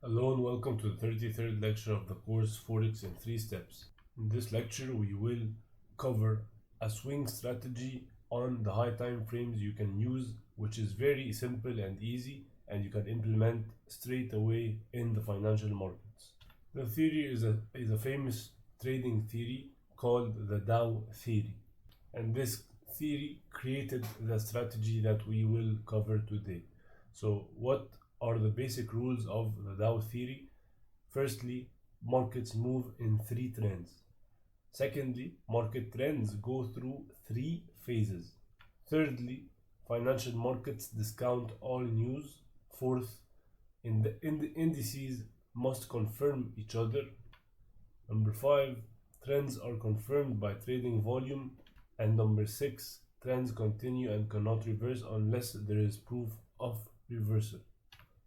Hello and welcome to the 33rd lecture of the course Forex in 3 steps. In this lecture we will cover a swing strategy on the high time frames you can use, which is very simple and easy and you can implement straight away in the financial markets. The theory is a famous trading theory called the Dow theory, and this theory created the strategy that we will cover today. So what are the basic rules of the Dow theory? Firstly, markets move in 3 trends. Secondly, market trends go through 3 phases. Thirdly, financial markets discount all news. Fourth, the indices must confirm each other. Number 5, trends are confirmed by trading volume. And number 6, trends continue and cannot reverse unless there is proof of reversal.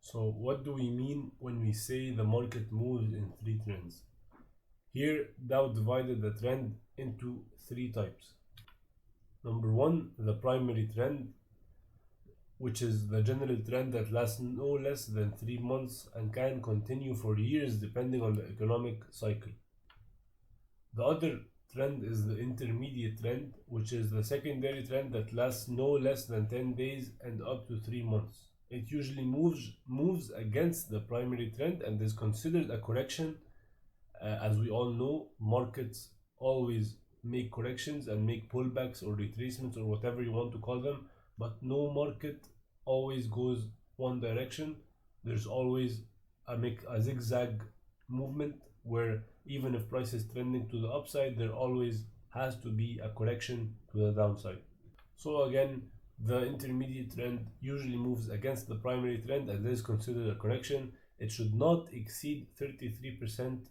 So what do we mean when we say the market moves in 3 trends? Here Dow divided the trend into 3 types. Number 1, the primary trend, which is the general trend that lasts no less than 3 months and can continue for years depending on the economic cycle. The other trend is the intermediate trend, which is the secondary trend that lasts no less than 10 days and up to 3 months. It usually moves against the primary trend and is considered a correction. As we all know, markets always make corrections and make pullbacks or retracements or whatever you want to call them, but no market always goes one direction. There's always a zigzag movement where even if price is trending to the upside, there always has to be a correction to the downside. So again, the intermediate trend usually moves against the primary trend and is considered a correction. It should not exceed 33%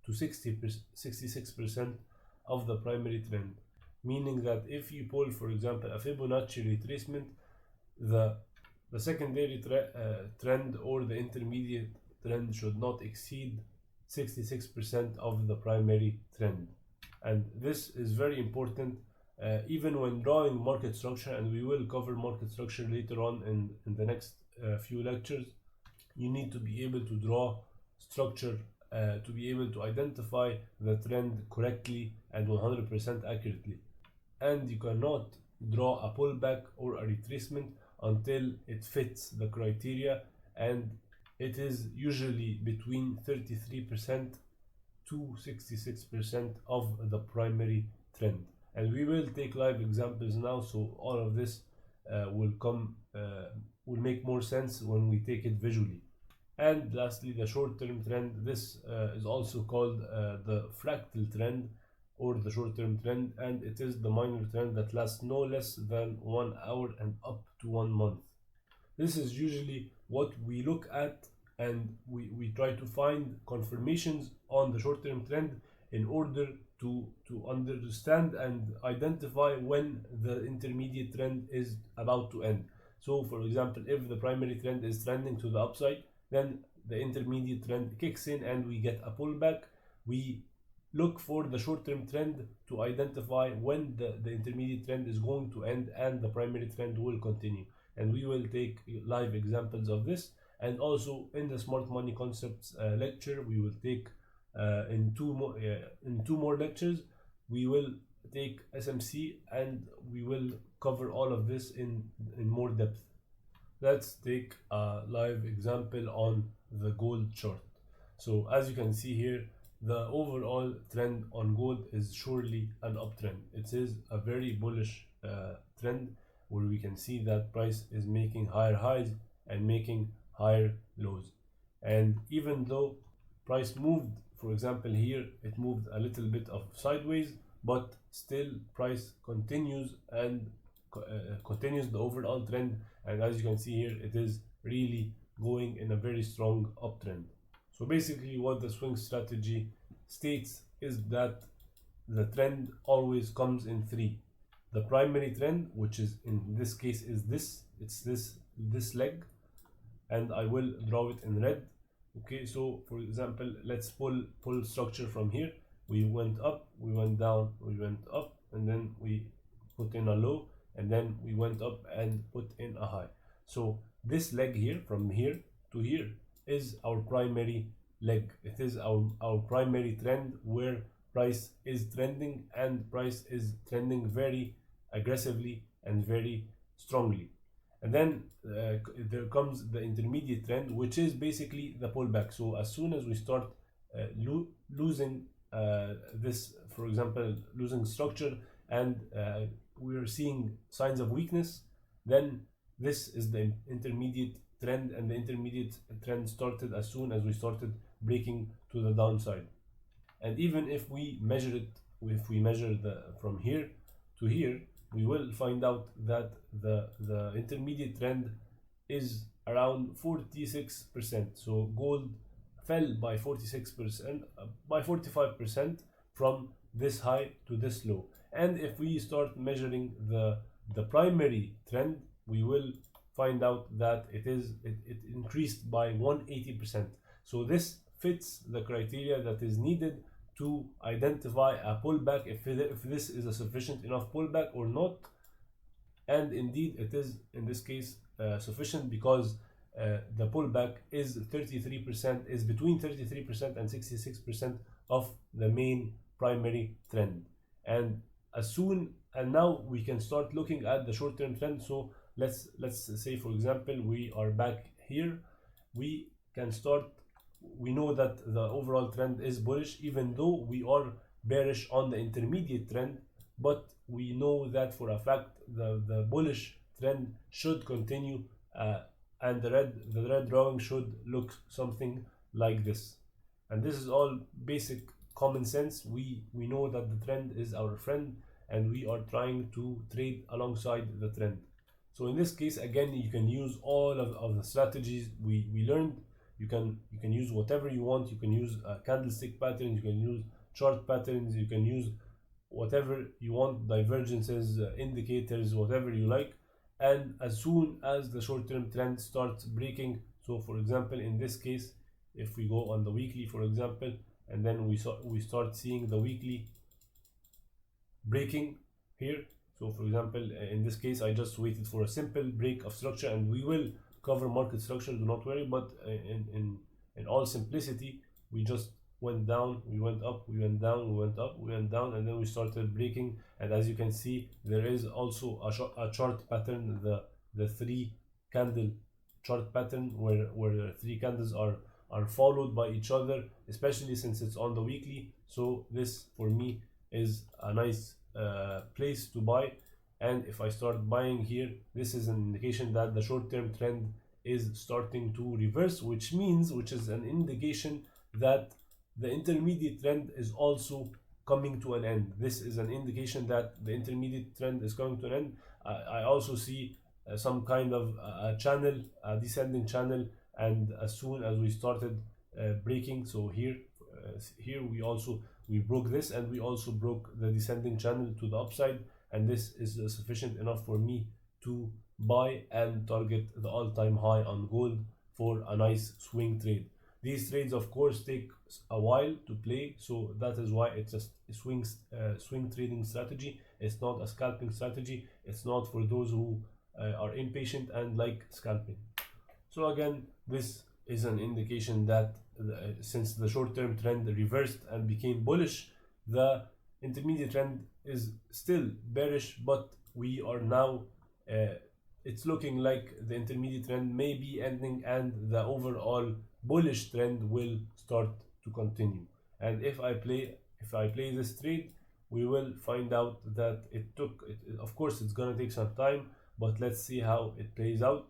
to 66% of the primary trend, meaning that if you pull, for example, a Fibonacci retracement, the secondary trend or the intermediate trend should not exceed 66% of the primary trend. And this is very important even when drawing market structure, and we will cover market structure later on in the next few lectures. You need to be able to draw structure to be able to identify the trend correctly and 100% accurately. And you cannot draw a pullback or a retracement until it fits the criteria, and it is usually between 33% to 66% of the primary trend. And we will take live examples now, so all of this will make more sense when we take it visually. And lastly, the short-term trend. This is also called the fractal trend or the short-term trend, and it is the minor trend that lasts no less than 1 hour and up to 1 month. This is usually what we look at, and we try to find confirmations on the short-term trend in order to understand and identify when the intermediate trend is about to end. So for example, if the primary trend is trending to the upside, then the intermediate trend kicks in and we get a pullback. We look for the short-term trend to identify when the intermediate trend is going to end and the primary trend will continue. And we will take live examples of this. And also in the Smart Money Concepts lecture, we will take in two more lectures, we will take SMC and we will cover all of this in more depth. Let's take a live example on the gold chart. So as you can see here, the overall trend on gold is surely an uptrend. It is a very bullish trend where we can see that price is making higher highs and making higher lows. And even though price moved, for example here, it moved a little bit of sideways, but still price continues and continues the overall trend. And as you can see here, it is really going in a very strong uptrend. So basically what the swing strategy states is that the trend always comes in 3. The primary trend, which is in this case is this leg, and I will draw it in red. Okay, so for example, let's pull structure from here. We went up, we went down, we went up, and then we put in a low, and then we went up and put in a high. So this leg here, from here to here, is our primary leg. It is our primary trend where price is trending, and price is trending very aggressively and very strongly. And then there comes the intermediate trend, which is basically the pullback. So as soon as we start losing this, for example, losing structure, and we are seeing signs of weakness, then this is the intermediate trend, and the intermediate trend started as soon as we started breaking to the downside. And even if we measure it, if we measure the from here to here, we will find out that the intermediate trend is around 46%. So gold fell by 46%, by 45% from this high to this low. And if we start measuring the primary trend, we will find out that it increased by 180%. So this fits the criteria that is needed to identify a pullback, if this is a sufficient enough pullback or not. And indeed it is in this case sufficient, because the pullback is 33%, is between 33% and 66% of the main primary trend. And now we can start looking at the short-term trend. So let's say, for example, we are back here. We can start, we know that the overall trend is bullish, even though we are bearish on the intermediate trend, but we know that for a fact the bullish trend should continue, and the red drawing should look something like this. And this is all basic common sense. We know that the trend is our friend, and we are trying to trade alongside the trend. So in this case, again, you can use all of the strategies we learned. You can use whatever you want. You can use candlestick patterns, you can use chart patterns, you can use whatever you want, divergences, indicators, whatever you like. And as soon as the short-term trend starts breaking, so for example, in this case, if we go on the weekly, for example, and then we start seeing the weekly breaking here. So for example, in this case, I just waited for a simple break of structure, and we will cover market structure, do not worry. But in all simplicity, we just went down, we went up, we went down, we went up, we went down, and then we started breaking. And as you can see, there is also a chart pattern, the three candle chart pattern, where three candles are followed by each other, especially since it's on the weekly. So this for me is a nice place to buy. And if I start buying here, this is an indication that the short-term trend is starting to reverse, which is an indication that the intermediate trend is also coming to an end. This is an indication that the intermediate trend is coming to an end. I also see some kind of a channel, a descending channel, and as soon as we started breaking, so here we broke this, and we also broke the descending channel to the upside, and this is sufficient enough for me to buy and target the all-time high on gold for a nice swing trade. These trades, of course, take a while to play, so that is why it's a swing trading strategy. It's not a scalping strategy. It's not for those who are impatient and like scalping. So again, this is an indication that since the short-term trend reversed and became bullish, the intermediate trend is still bearish, but we are now it's looking like the intermediate trend may be ending, and the overall bullish trend will start to continue. And if I play this trade, we will find out that of course it's gonna take some time, but let's see how it plays out.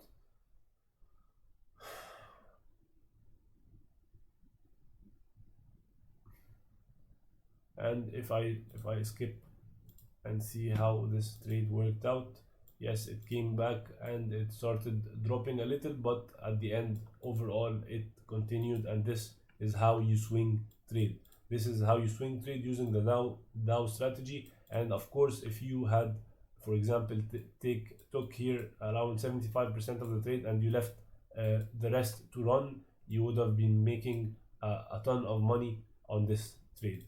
And if I skip and see how this trade worked out, yes, it came back and it started dropping a little, but at the end, overall, it continued. And this is how you swing trade. This is how you swing trade using the Dow strategy. And of course, if you had, for example, took here around 75% of the trade and you left the rest to run, you would have been making a ton of money on this trade.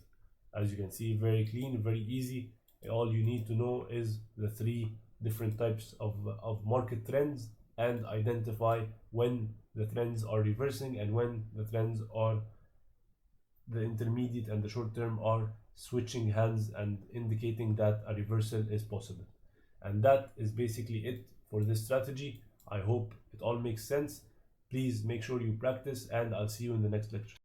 As you can see, very clean, very easy. All you need to know is the three different types of market trends, and identify when the trends are reversing and when the trends are the intermediate and the short term are switching hands and indicating that a reversal is possible. And that is basically it for this strategy. I hope it all makes sense. Please make sure you practice, and I'll see you in the next lecture.